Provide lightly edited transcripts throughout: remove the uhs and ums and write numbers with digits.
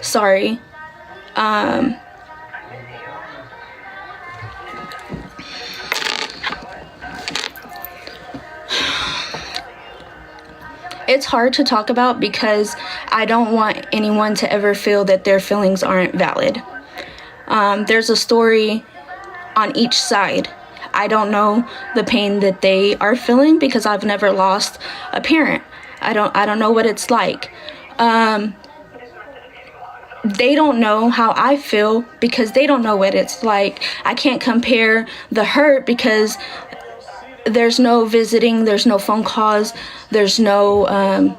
sorry. It's hard to talk about because I don't want anyone to ever feel that their feelings aren't valid. There's a story on each side. I don't know the pain that they are feeling because I've never lost a parent. I don't know what it's like. They don't know how I feel because they don't know what it's like. I can't compare the hurt because there's no visiting, there's no phone calls, there's no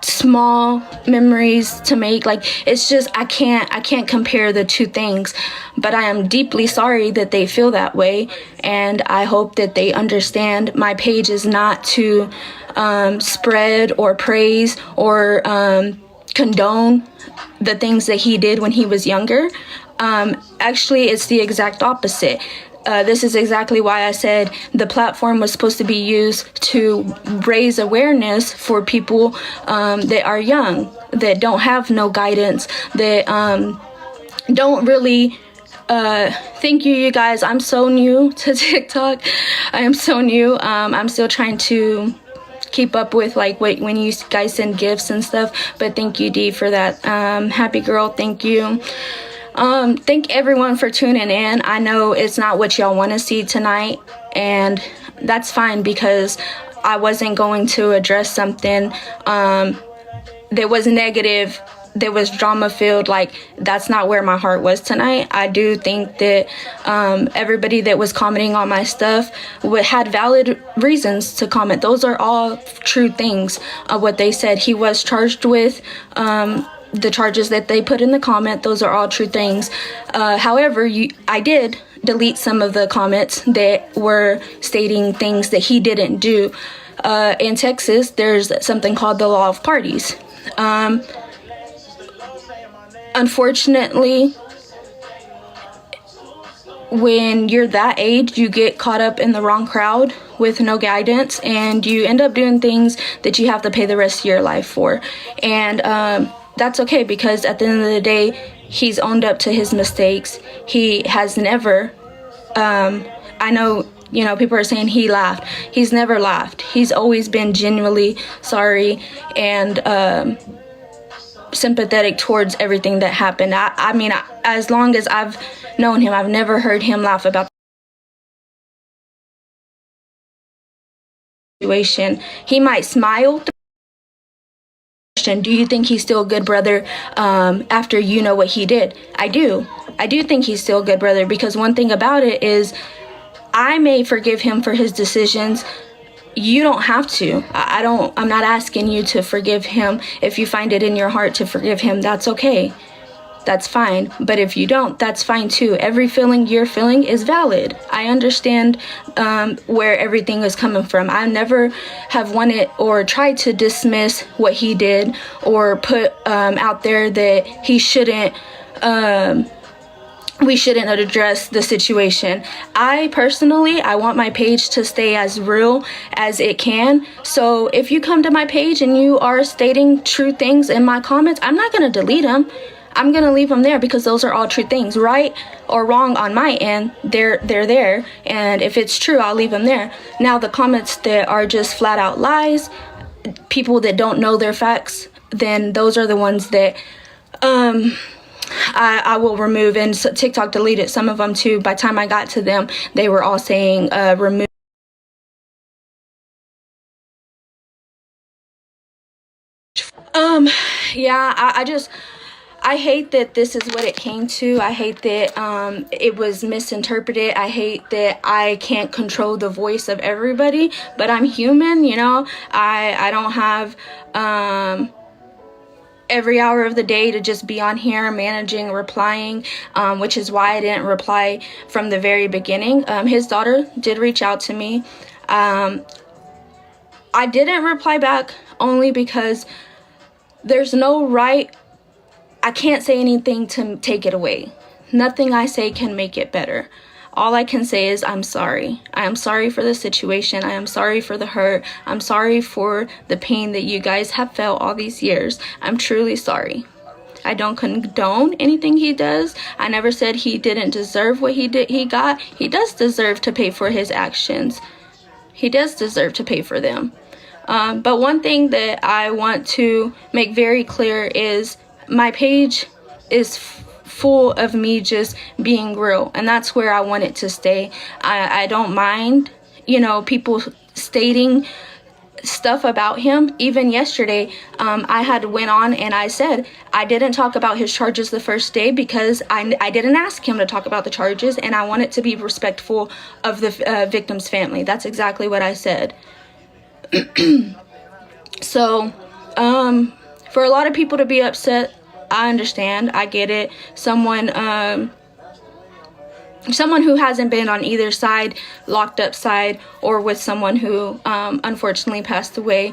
small memories to make. Like, it's just I can't compare the two things. But I am deeply sorry that they feel that way, and I hope that they understand my page is not to spread or praise or condone the things that he did when he was younger. Actually, it's the exact opposite. This is exactly why I said the platform was supposed to be used to raise awareness for people that are young, that don't have no guidance, that don't really... thank you guys. I'm so new to TikTok. I am so new. I'm still trying to keep up with like when you guys send gifts and stuff, but thank you, Dee, for that. Happy girl, thank you. Thank everyone for tuning in. I know it's not what y'all want to see tonight, and that's fine because I wasn't going to address something that was negative, that was drama filled. Like, that's not where my heart was tonight. I do think that everybody that was commenting on my stuff had valid reasons to comment. Those are all true things. What they said he was charged with, the charges that they put in the comment, those are all true things. However, I did delete some of the comments that were stating things that he didn't do. In Texas, there's something called the law of parties. Unfortunately, when you're that age, you get caught up in the wrong crowd with no guidance, and you end up doing things that you have to pay the rest of your life for. And that's okay, because at the end of the day, he's owned up to his mistakes. He has never, I know, people are saying he laughed. He's never laughed. He's always been genuinely sorry and sympathetic towards everything that happened. I mean, as long as I've known him, I've never heard him laugh about the situation. He might smile. Do you think he's still a good brother after you know what he did? I do think he's still a good brother, because one thing about it is I may forgive him for his decisions. You don't have to. I'm not asking you to forgive him. If you find it in your heart to forgive him, that's okay. That's fine. But if you don't, that's fine too. Every feeling you're feeling is valid. I understand where everything is coming from. I never have wanted or tried to dismiss what he did or put out there that he shouldn't, we shouldn't address the situation. I want my page to stay as real as it can. So if you come to my page and you are stating true things in my comments, I'm not going to delete them. I'm going to leave them there, because those are all true things. Right or wrong on my end, they're there. And if it's true, I'll leave them there. Now, the comments that are just flat out lies, people that don't know their facts, then those are the ones that I will remove. And so TikTok deleted some of them too. By the time I got to them, they were all saying remove. Yeah, I hate that this is what it came to. I hate that it was misinterpreted. I hate that I can't control the voice of everybody, but I'm human, I don't have every hour of the day to just be on here managing, replying, which is why I didn't reply from the very beginning. His daughter did reach out to me. I didn't reply back only because there's no right. I can't say anything to take it away. Nothing I say can make it better. All I can say is I'm sorry. I am sorry for the situation. I am sorry for the hurt. I'm sorry for the pain that you guys have felt all these years. I'm truly sorry. I don't condone anything he does. I never said he didn't deserve what he got. He does deserve to pay for his actions. He does deserve to pay for them. But one thing that I want to make very clear is my page is full of me just being real, and that's where I want it to stay. I don't mind, people stating stuff about him. Even yesterday, I had went on and I said I didn't talk about his charges the first day because I didn't ask him to talk about the charges, and I want it to be respectful of the victim's family. That's exactly what I said. So, for a lot of people to be upset, I understand. I get it. Someone who hasn't been on either side, locked up side, or with someone who unfortunately passed away,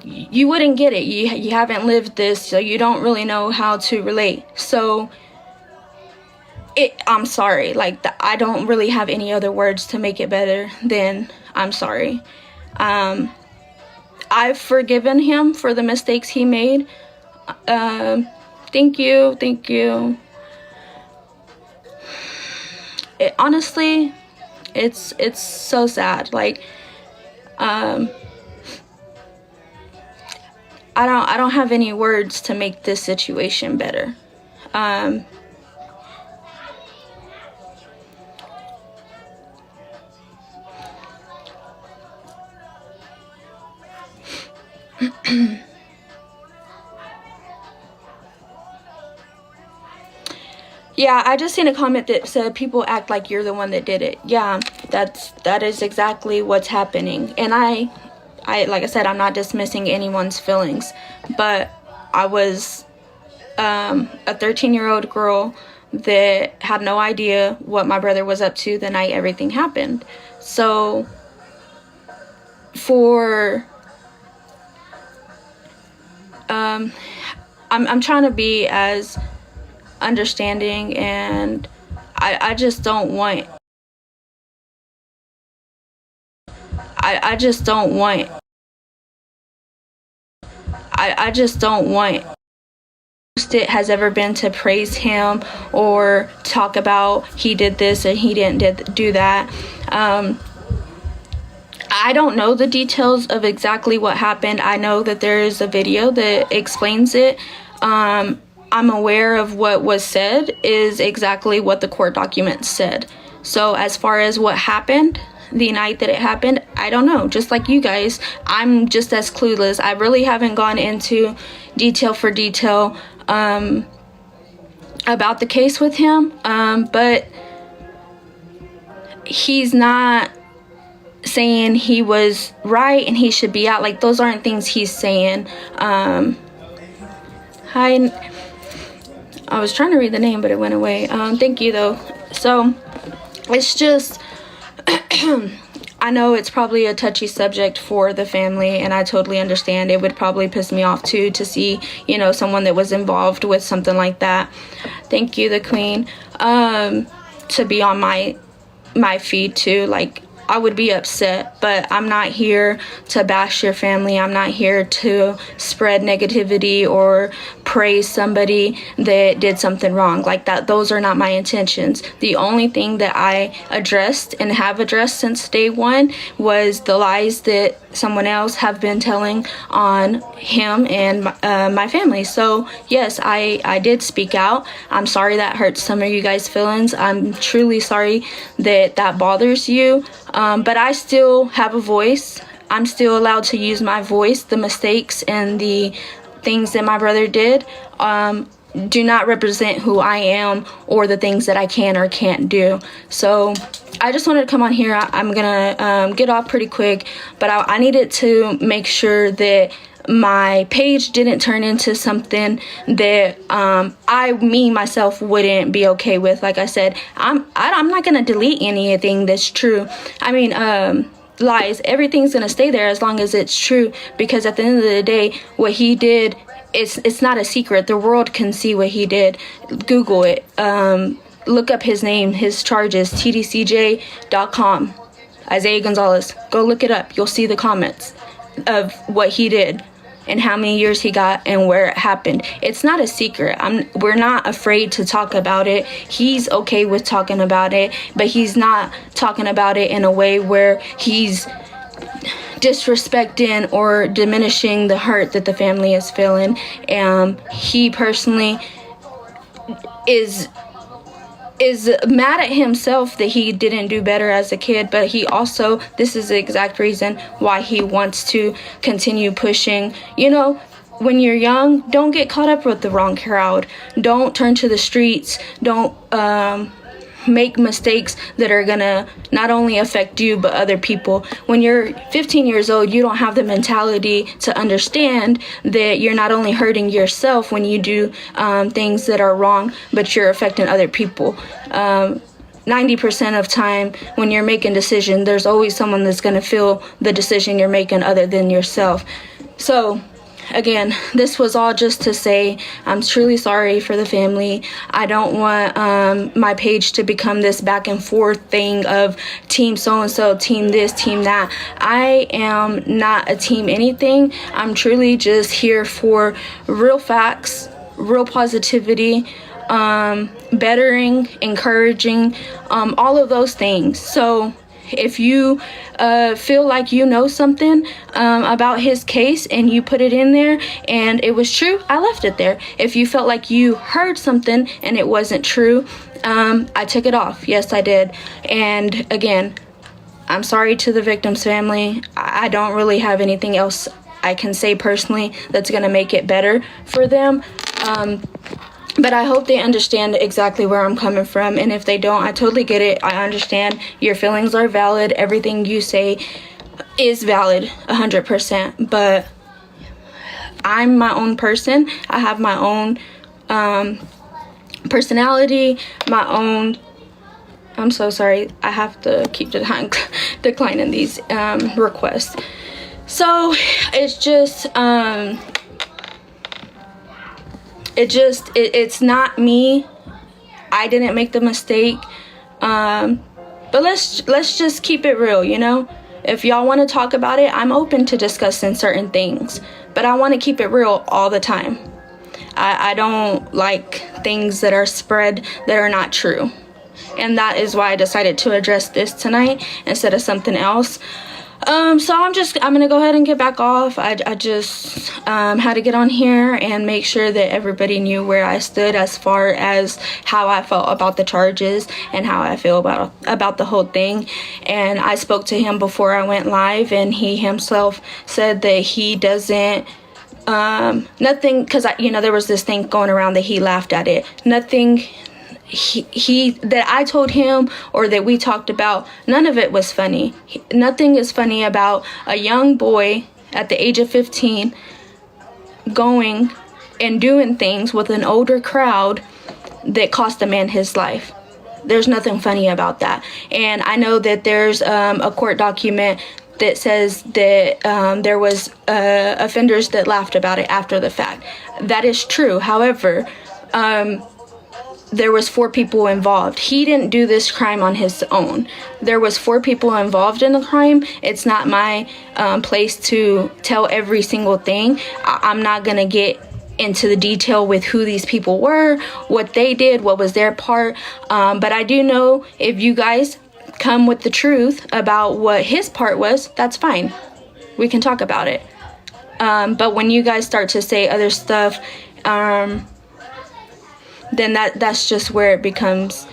you wouldn't get it. You haven't lived this, so you don't really know how to relate. So I'm sorry. Like, I don't really have any other words to make it better than I'm sorry. I've forgiven him for the mistakes he made. Thank you. Honestly, it's so sad. Like, I don't have any words to make this situation better. Yeah, I just seen a comment that said people act like you're the one that did it. Yeah, that is exactly what's happening. And I like I said, I'm not dismissing anyone's feelings, but I was a 13-year-old girl that had no idea what my brother was up to the night everything happened. So I'm trying to be as understanding, and I just don't want it has ever been to praise him or talk about he did this and he didn't do that. I don't know the details of exactly what happened. I know that there is a video that explains it. I'm aware of what was said is exactly what the court documents said. So as far as what happened the night that it happened, I don't know. Just like you guys, I'm just as clueless. I really haven't gone into detail for detail about the case with him, but he's not saying he was right and he should be out. Like, those aren't things he's saying. Hi. I was trying to read the name, but it went away. Thank you, though. So, it's just, I know it's probably a touchy subject for the family, and I totally understand. It would probably piss me off, too, to see, someone that was involved with something like that. Thank you, the queen. To be on my feed, too. Like, I would be upset, but I'm not here to bash your family. I'm not here to spread negativity or praise somebody that did something wrong like that. Those are not my intentions. The only thing that I addressed and have addressed since day one was the lies that someone else have been telling on him and my family. So yes, I did speak out. I'm sorry that hurts some of you guys' feelings. I'm truly sorry that bothers you. But I still have a voice. I'm still allowed to use my voice. The mistakes and the things that my brother did do not represent who I am or the things that I can or can't do. So I just wanted to come on here. I'm gonna get off pretty quick, but I needed to make sure that my page didn't turn into something that myself wouldn't be okay with. Like I said, I'm not gonna delete anything that's true. I mean, lies, everything's gonna stay there as long as it's true, because at the end of the day, what he did, it's not a secret. The world can see what he did. Google it. Look up his name, his charges, tdcj.com, Isaiah Gonzalez. Go look it up. You'll see the comments of what he did. and how many years he got and where it happened. It's not a secret. We're not afraid to talk about it. He's okay with talking about it, but he's not talking about it in a way where he's disrespecting or diminishing the hurt that the family is feeling. He personally is mad at himself that he didn't do better as a kid, but he also, this is the exact reason why he wants to continue pushing. You know, when you're young, don't get caught up with the wrong crowd. Don't turn to the streets. Don't make mistakes that are gonna not only affect you but other people. When you're 15 years old, you don't have the mentality to understand that you're not only hurting yourself when you do things that are wrong, but you're affecting other people. 90% of time when you're making decisions, there's always someone that's gonna feel the decision you're making other than yourself. So again, this was all just to say I'm truly sorry for the family. I don't want my page to become this back and forth thing of team so-and-so, team this, team that. I am not a team anything. I'm truly just here for real facts, real positivity, bettering, encouraging, all of those things. So if you feel like you know something about his case and you put it in there and it was true, I left it there. If you felt like you heard something and it wasn't true, I took it off. Yes, I did. And again, I'm sorry to the victim's family. I don't really have anything else I can say personally that's going to make it better for them. But I hope they understand exactly where I'm coming from. And if they don't, I totally get it. I understand your feelings are valid. Everything you say is valid 100%. But I'm my own person. I have my own personality, my own... I'm so sorry. I have to keep declining these requests. So it's just... it's not me. I didn't make the mistake. But let's just keep it real, you know? If y'all want to talk about it, I'm open to discussing certain things, but I want to keep it real all the time. I don't like things that are spread that are not true. And that is why I decided to address this tonight instead of something else. So I'm gonna go ahead and get back off. I just had to get on here and make sure that everybody knew where I stood as far as how I felt about the charges and how I feel about the whole thing. And I spoke to him before I went live, and he himself said that he doesn't nothing, because there was this thing going around that he laughed at it. Nothing he that I told him or that we talked about, none of it was funny. Nothing is funny about a young boy at the age of 15 going and doing things with an older crowd that cost a man his life. There's nothing funny about that. And I know that there's a court document that says that there was offenders that laughed about it after the fact. That is true. However, there was 4 people involved. He didn't do this crime on his own. There was 4 people involved in the crime. It's not my place to tell every single thing. I'm not gonna get into the detail with who these people were, what they did, what was their part. But I do know if you guys come with the truth about what his part was, that's fine. We can talk about it. But when you guys start to say other stuff, then that's just where it becomes,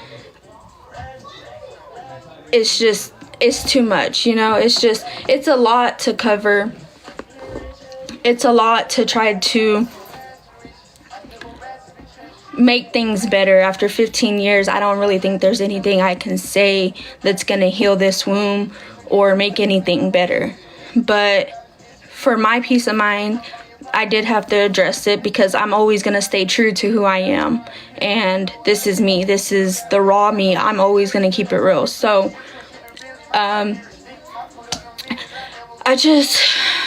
it's too much, it's a lot to cover. It's a lot to try to make things better. After 15 years, I don't really think there's anything I can say that's gonna heal this wound or make anything better. But for my peace of mind, I did have to address it because I'm always going to stay true to who I am. And this is me. This is the raw me. I'm always going to keep it real. So,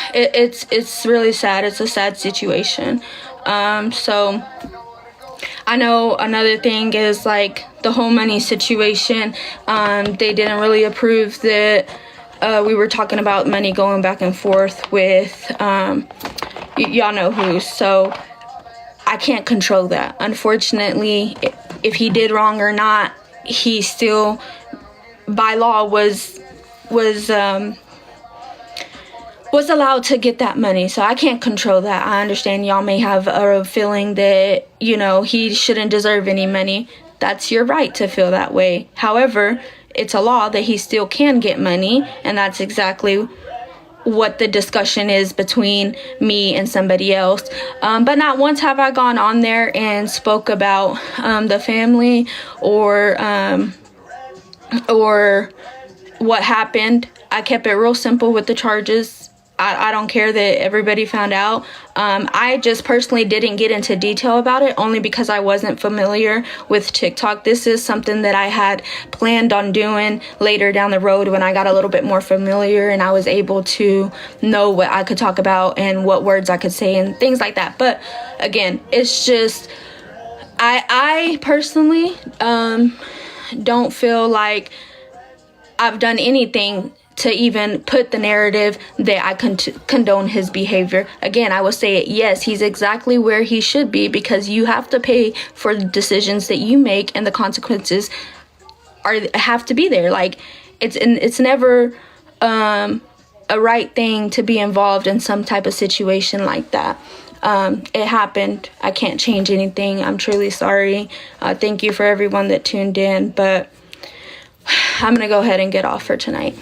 it's really sad. It's a sad situation. So I know another thing is like the whole money situation. They didn't really approve that we were talking about money going back and forth with y'all know who. So I can't control that. Unfortunately, if he did wrong or not, he still, by law, was allowed to get that money. So I can't control that. I understand y'all may have a feeling that, you know, he shouldn't deserve any money. That's your right to feel that way. However, it's a law that he still can get money, and that's exactly what the discussion is between me and somebody else. But not once have I gone on there and spoke about the family or what happened. I kept it real simple with the charges. I don't care that everybody found out. I just personally didn't get into detail about it only because I wasn't familiar with TikTok. This is something that I had planned on doing later down the road when I got a little bit more familiar and I was able to know what I could talk about and what words I could say and things like that. But again, it's just, I personally don't feel like I've done anything to even put the narrative that I condone his behavior. Again, I will say it, yes, he's exactly where he should be, because you have to pay for the decisions that you make, and the consequences have to be there. Like, it's never a right thing to be involved in some type of situation like that. It happened. I can't change anything. I'm truly sorry. Thank you for everyone that tuned in, but I'm gonna go ahead and get off for tonight.